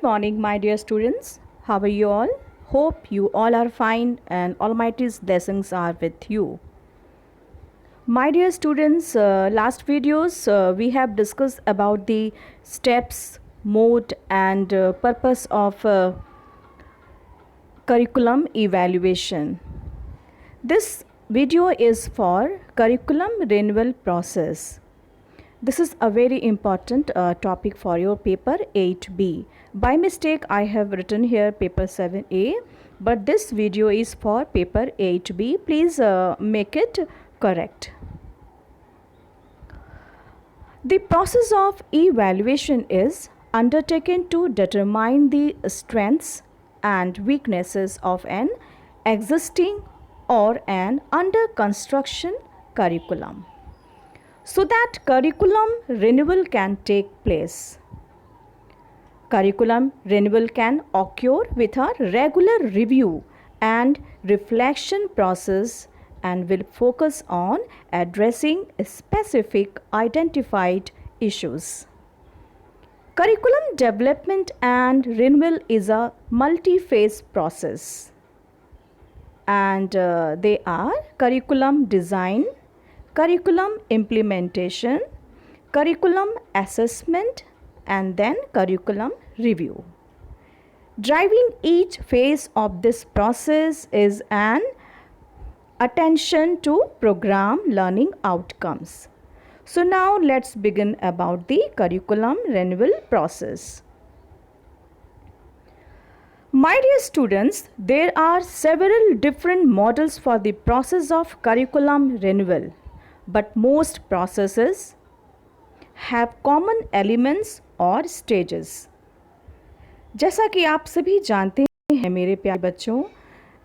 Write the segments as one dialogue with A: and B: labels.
A: morning, my dear students. How are you all? Hope you all are fine and Almighty's blessings are with you. My dear students, last videos we have discussed about the steps, mode and purpose of curriculum evaluation. This video is for curriculum renewal process. This is a very important topic for your paper 8B. By mistake, I have written here paper 7A, but this video is for paper 8B. Please make it correct. The process of evaluation is undertaken to determine the strengths and weaknesses of an existing or an under construction curriculum, so that curriculum renewal can take place. Curriculum renewal can occur with a regular review and reflection process and will focus on addressing specific identified issues. Curriculum development and renewal is a multi-phase process, and they are curriculum design, curriculum implementation, curriculum assessment, and then curriculum review. Driving each phase of this process is an attention to program learning outcomes. So now let's begin about the curriculum renewal process. My dear students, there are several different models for the process of curriculum renewal. But most processes have common elements और stages. जैसा कि आप सभी जानते हैं मेरे प्यारे बच्चों,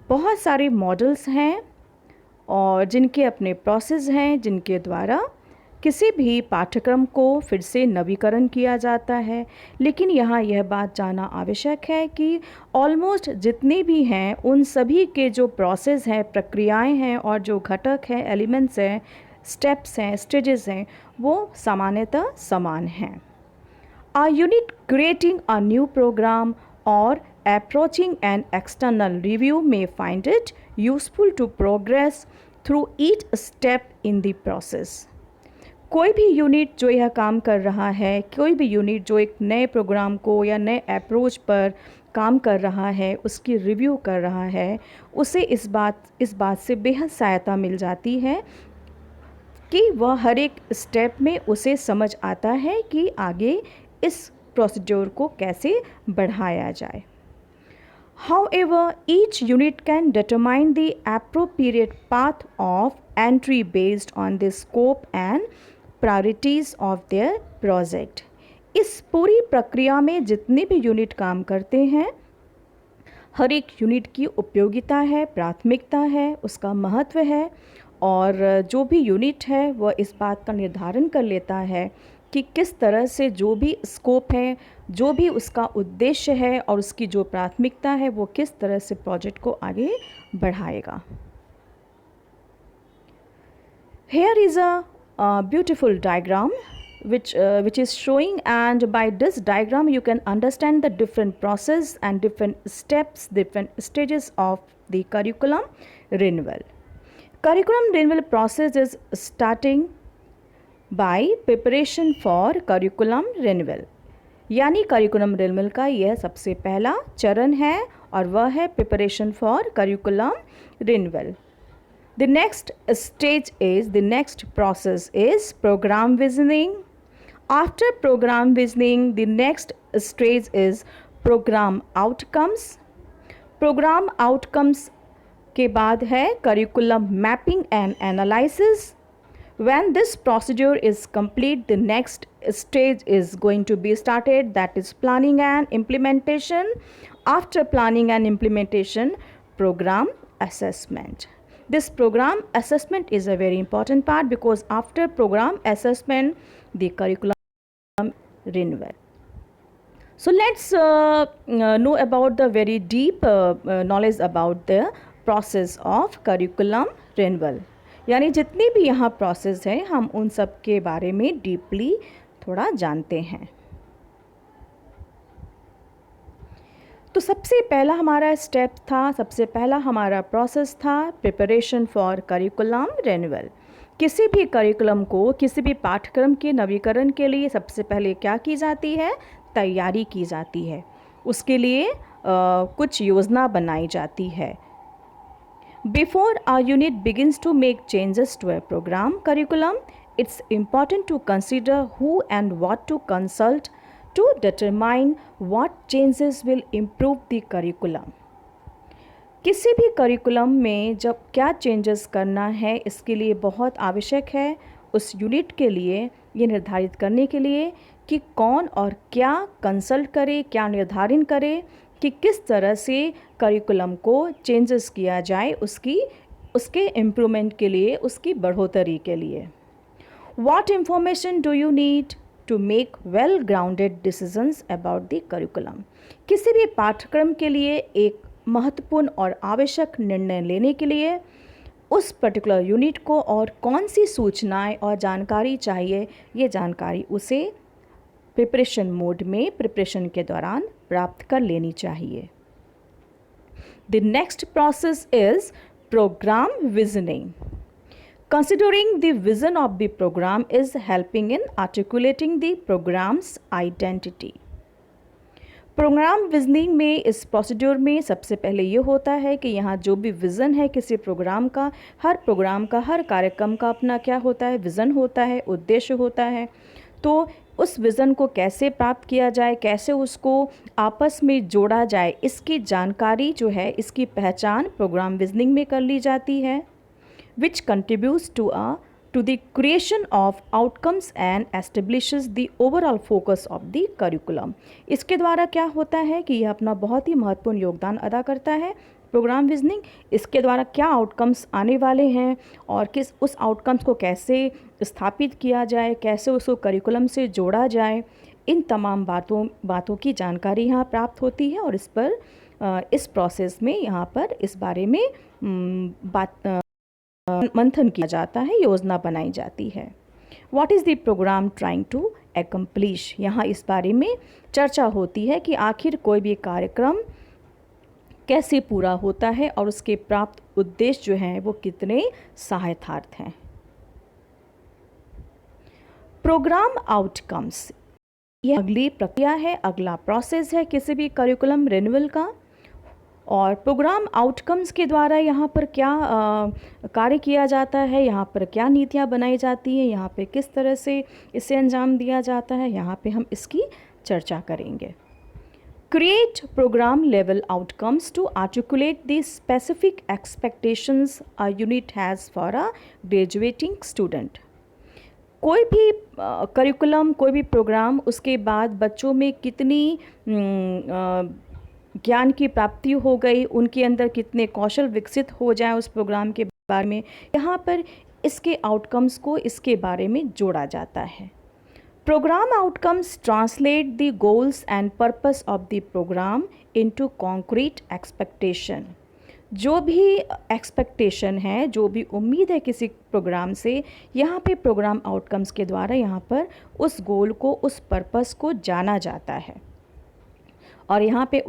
A: बहुत सारे मॉडल्स हैं और जिनके अपने प्रोसेस हैं, जिनके द्वारा किसी भी पाठ्यक्रम को फिर से नवीकरण किया जाता है। लेकिन यहाँ यह बात जानना आवश्यक है कि ऑलमोस्ट जितने भी हैं उन सभी के जो प्रोसेस हैं, प्रक्रियाएं हैं और जो घटक हैं, एलिमेंट्स हैं, स्टेप्स हैं, स्टेजेस हैं, वो सामान्यतः समान हैं। A unit creating a new program or approaching an external review may find it useful to progress through each step in the process. कोई भी यूनिट जो यह काम कर रहा है, कोई भी यूनिट जो एक नए प्रोग्राम को या नए अप्रोच पर काम कर रहा है, उसकी रिव्यू कर रहा है, उसे इस बात से बेहद सहायता मिल जाती है कि वह हर एक स्टेप में उसे समझ आता है कि आगे इस प्रोसीड्योर को कैसे बढ़ाया जाए. However, each unit can determine the appropriate path of entry based on the scope and priorities of their project. इस पूरी प्रक्रिया में जितने भी यूनिट काम करते हैं, हर एक यूनिट की उपयोगिता है, प्राथमिकता है, उसका महत्व है और जो भी यूनिट है वह इस बात का निर्धारण कर लेता है कि किस तरह से जो भी स्कोप है, जो भी उसका उद्देश्य है और उसकी जो प्राथमिकता है वो किस तरह से प्रोजेक्ट को आगे बढ़ाएगा. Here is a beautiful diagram which is showing, and by this diagram you can understand the different process and different steps, different stages of the curriculum renewal. Curriculum renewal process is starting by preparation for curriculum renewal. यानी curriculum renewal का यह सबसे पहला चरण है और वह है preparation for curriculum renewal. The next process is program visioning. After program visioning, the next stage is program outcomes. Program outcomes के बाद है curriculum mapping and analysis. When this procedure is complete, the next stage is going to be started, that is planning and implementation. After planning and implementation, program assessment. This program assessment is a very important part because after program assessment, the curriculum renewal. So let's know about the very deep knowledge about the process of curriculum renewal. यानी जितनी भी यहाँ process है हम उन सब के बारे में डीपली थोड़ा जानते हैं. तो सबसे पहला हमारा स्टेप था, सबसे पहला हमारा प्रोसेस था प्रिपरेशन फॉर करिकुलम रिन्यूअल। किसी भी करिकुलम को, किसी भी पाठ्यक्रम के नवीकरण के लिए सबसे पहले क्या की जाती है? तैयारी की जाती है। उसके लिए कुछ योजना बनाई जाती है। Before a unit begins to make changes to a program curriculum, it's important to consider who and what to consult to determine what changes will improve the curriculum. किसी भी करिकुलम में जब क्या चेंजेस करना है, इसके लिए बहुत आवश्यक है उस यूनिट के लिए ये निर्धारित करने के लिए कि कौन और क्या कंसल्ट करे, क्या निर्धारण करे कि किस तरह से करिकुलम को चेंजेस किया जाए, उसके इम्प्रूवमेंट के लिए, उसकी बढ़ोतरी के लिए। What information do you need to make well-grounded decisions about the curriculum? किसी भी पाठ्यक्रम के लिए एक महत्वपूर्ण और आवश्यक निर्णय लेने के लिए उस पर्टिकुलर यूनिट को और कौन सी सूचनाएं और जानकारी चाहिए, ये जानकारी उसे प्रिपरेशन मोड में, प्रिपरेशन के दौरान प्राप्त कर लेनी चाहिए। The next process is program visioning. Considering the vision of the program is helping in articulating the program's identity. Program visioning में, इस प्रोसीड्यूर में सबसे पहले ये होता है कि यहाँ जो भी विज़न है किसी प्रोग्राम का, हर कार्यक्रम का अपना क्या होता है? विज़न होता है, उद्देश्य होता है। तो उस विज़न को कैसे प्राप्त किया जाए, कैसे उसको आपस में जोड़ा जाए, इसकी जानकारी जो है, इसकी पहचान प्रोग्राम विजनिंग में कर ली जाती है। विच contributes to the creation of outcomes and establishes the overall focus of the curriculum. इसके द्वारा क्या होता है कि यह अपना बहुत ही महत्वपूर्ण योगदान अदा करता है प्रोग्राम विजनिंग। इसके द्वारा क्या आउटकम्स आने वाले हैं और किस उस आउटकम्स को कैसे स्थापित किया जाए, कैसे उसको करिकुलम से जोड़ा जाए, इन तमाम बातों की जानकारी यहाँ प्राप्त होती है और इस प्रोसेस में यहाँ पर इस बारे में मंथन किया जाता है, योजना बनाई जाती है। What is the program trying to accomplish? यहाँ इस बारे में चर्चा होती है कि आखिर कोई भी कार्यक्रम कैसे पूरा होता है और उसके प्राप्त उद्देश्य जो हैं वो कितने सहायतार्थ हैं। प्रोग्राम आउटकम्स, यह अगली प्रक्रिया है, अगला प्रोसेस है किसी भी करिकुलम रिन्यूअल का। और प्रोग्राम आउटकम्स के द्वारा यहाँ पर क्या कार्य किया जाता है, यहाँ पर क्या नीतियाँ बनाई जाती हैं, यहाँ पे किस तरह से इसे अंजाम दिया जाता है, यहाँ पे हम इसकी चर्चा करेंगे। Create programme level outcomes to articulate the specific expectations a unit has for a graduating student. कोई भी करिकुलम, कोई भी प्रोग्राम, उसके बाद बच्चों में कितनी ज्ञान की प्राप्ति हो गई, उनके अंदर कितने कौशल विकसित हो जाए उस प्रोग्राम के बारे में, यहाँ पर इसके आउटकम्स को इसके बारे में जोड़ा जाता है। Programme outcomes translate the goals and purpose of the programme into concrete expectation. जो भी एक्सपेक्टेशन है, जो भी उम्मीद है किसी प्रोग्राम से, यहाँ पे प्रोग्राम आउटकम्स के द्वारा यहाँ पर उस गोल को, उस पर्पस को जाना जाता है और यहाँ पे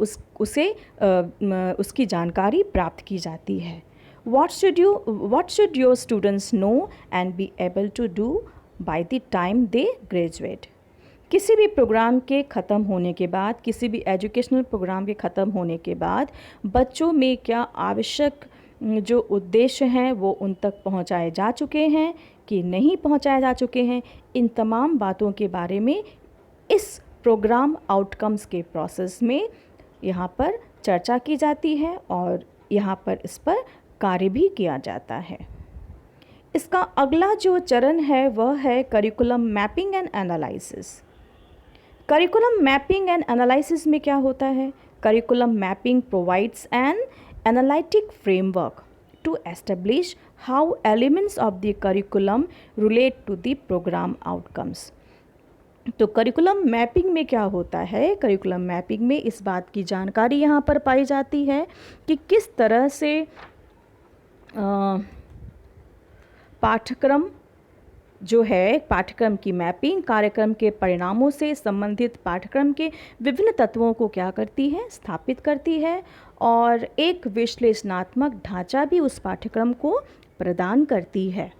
A: उसकी जानकारी प्राप्त की जाती है। What should your students know and be able to do by the time they graduate? किसी भी प्रोग्राम के ख़त्म होने के बाद, किसी भी एजुकेशनल प्रोग्राम के ख़त्म होने के बाद बच्चों में क्या आवश्यक जो उद्देश्य हैं वो उन तक पहुंचाए जा चुके हैं कि नहीं पहुंचाए जा चुके हैं, इन तमाम बातों के बारे में इस प्रोग्राम आउटकम्स के प्रोसेस में यहाँ पर चर्चा की जाती है और यहाँ पर इस पर कार्य भी किया जाता है। इसका अगला जो चरण है वह है curriculum mapping and analysis. Curriculum mapping and analysis में क्या होता है? Curriculum mapping provides N analytic framework to establish how elements of the curriculum relate to the program outcomes. तो करिकुलम मैपिंग में क्या होता है? करिकुलम मैपिंग में इस बात की जानकारी यहाँ पर पाई जाती है कि किस तरह से पाठ्यक्रम जो है पाठ्यक्रम की मैपिंग कार्यक्रम के परिणामों से संबंधित पाठ्यक्रम के विभिन्न तत्वों को क्या करती है, स्थापित करती है और एक विश्लेषणात्मक ढांचा भी उस पाठ्यक्रम को प्रदान करती है।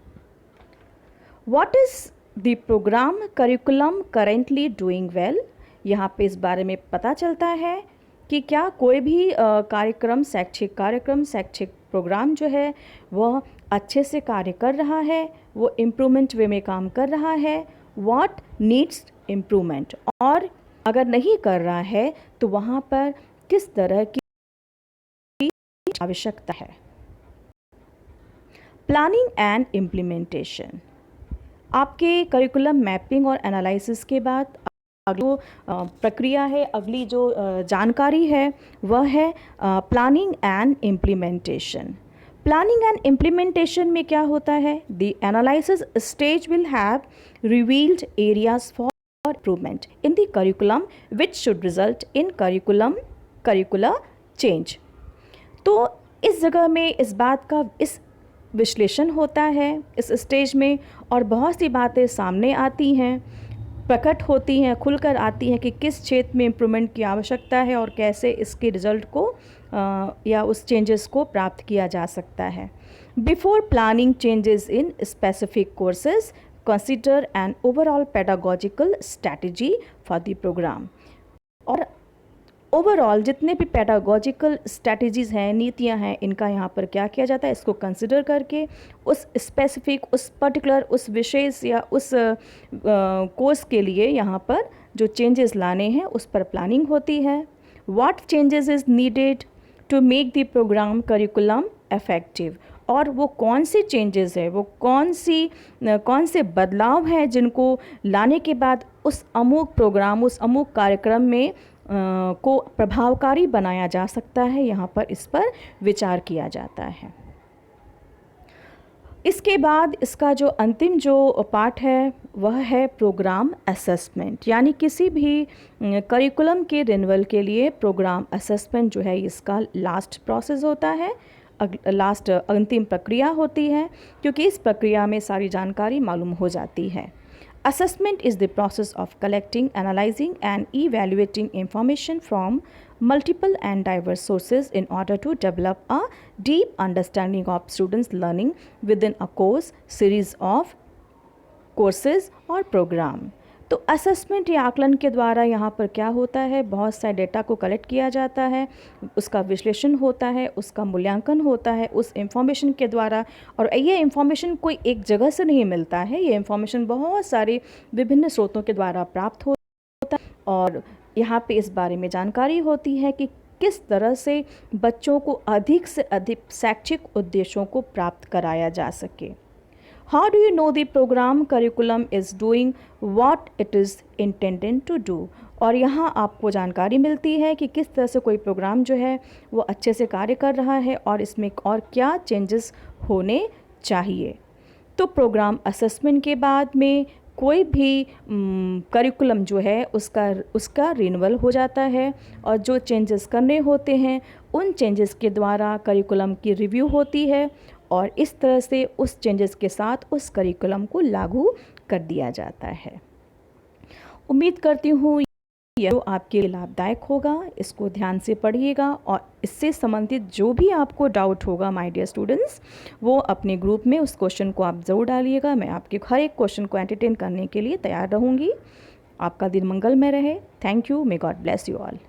A: What is the programme curriculum currently doing well? यहाँ पे इस बारे में पता चलता है कि क्या कोई भी कार्यक्रम, शैक्षिक प्रोग्राम जो है वह अच्छे से कार्य कर रहा है, वो इम्प्रूवमेंट वे में काम कर रहा है। व्हाट नीड्स इम्प्रूवमेंट, और अगर नहीं कर रहा है तो वहाँ पर किस तरह की आवश्यकता है। प्लानिंग एंड इम्प्लीमेंटेशन, आपके करिकुलम मैपिंग और एनालिसिस के बाद अगली प्रक्रिया है, अगली जो जानकारी है वह है planning and implementation. Planning and implementation में क्या होता है? The analysis stage will have revealed areas for improvement in the curriculum which should result in curricular change. तो इस जगह में इस बात का इस विश्लेषण होता है इस स्टेज में, और बहुत सी बातें सामने आती हैं, प्रकट होती हैं, खुलकर आती हैं कि किस क्षेत्र में इम्प्रूवमेंट की आवश्यकता है और कैसे इसके रिजल्ट को या उस चेंजेस को प्राप्त किया जा सकता है। Before planning changes in specific courses consider an overall pedagogical strategy for the programme. और ओवरऑल जितने भी पेडागोजिकल स्ट्रैटेजीज़ हैं, नीतियां हैं, इनका यहाँ पर क्या किया जाता है, इसको कंसिडर करके उस स्पेसिफिक, उस पर्टिकुलर, उस विशेष या उस कोर्स के लिए यहाँ पर जो चेंजेस लाने हैं उस पर प्लानिंग होती है। What changes is needed to make the programme curriculum effective, और वो कौन सी चेंजेस है, वो कौन से बदलाव हैं जिनको लाने के बाद उस अमुक प्रोग्राम, उस अमुक कार्यक्रम में को प्रभावकारी बनाया जा सकता है। यहाँ पर इस पर विचार किया जाता है। इसके बाद इसका जो अंतिम जो पार्ट है वह है प्रोग्राम असेसमेंट, यानी किसी भी करिकुलम के रिन्यूअल के लिए प्रोग्राम असेसमेंट जो है इसका लास्ट प्रोसेस होता है, लास्ट अंतिम प्रक्रिया होती है, क्योंकि इस प्रक्रिया में सारी जानकारी मालूम हो जाती है। Assessment is the process of collecting, analyzing and evaluating information from multiple and diverse sources in order to develop a deep understanding of students' learning within a course, series of courses or program. तो assessment या आकलन के द्वारा यहाँ पर क्या होता है, बहुत सारे डेटा को कलेक्ट किया जाता है, उसका विश्लेषण होता है, उसका मूल्यांकन होता है उस इंफॉर्मेशन के द्वारा। और ये इंफॉर्मेशन कोई एक जगह से नहीं मिलता है, ये इंफॉर्मेशन बहुत सारे विभिन्न स्रोतों के द्वारा प्राप्त होता है, और यहाँ पे इस बारे में जानकारी होती है कि किस तरह से बच्चों को अधिक से अधिक शैक्षिक उद्देश्यों को प्राप्त कराया जा सके। How do you know the program curriculum is doing what it is intended to do? और यहाँ आपको जानकारी मिलती है कि किस तरह से कोई प्रोग्राम जो है वो अच्छे से कार्य कर रहा है और इसमें और क्या चेंजेस होने चाहिए। तो प्रोग्राम असेसमेंट के बाद में कोई भी करिकुलम जो है उसका रिन्यूअल हो जाता है, और जो चेंजेस करने होते हैं उन चेंजेस के द्वारा करिकुलम की रिव्यू होती है, और इस तरह से उस चेंजेस के साथ उस करिकुलम को लागू कर दिया जाता है। उम्मीद करती हूँ यह आपके लिए लाभदायक होगा। इसको ध्यान से पढ़िएगा और इससे संबंधित जो भी आपको डाउट होगा माय डियर स्टूडेंट्स, वो अपने ग्रुप में उस क्वेश्चन को आप ज़रूर डालिएगा। मैं आपके हर एक क्वेश्चन को एंटरटेन करने के लिए तैयार रहूँगी। आपका दिन मंगलमय रहे। Thank you. May God bless you all.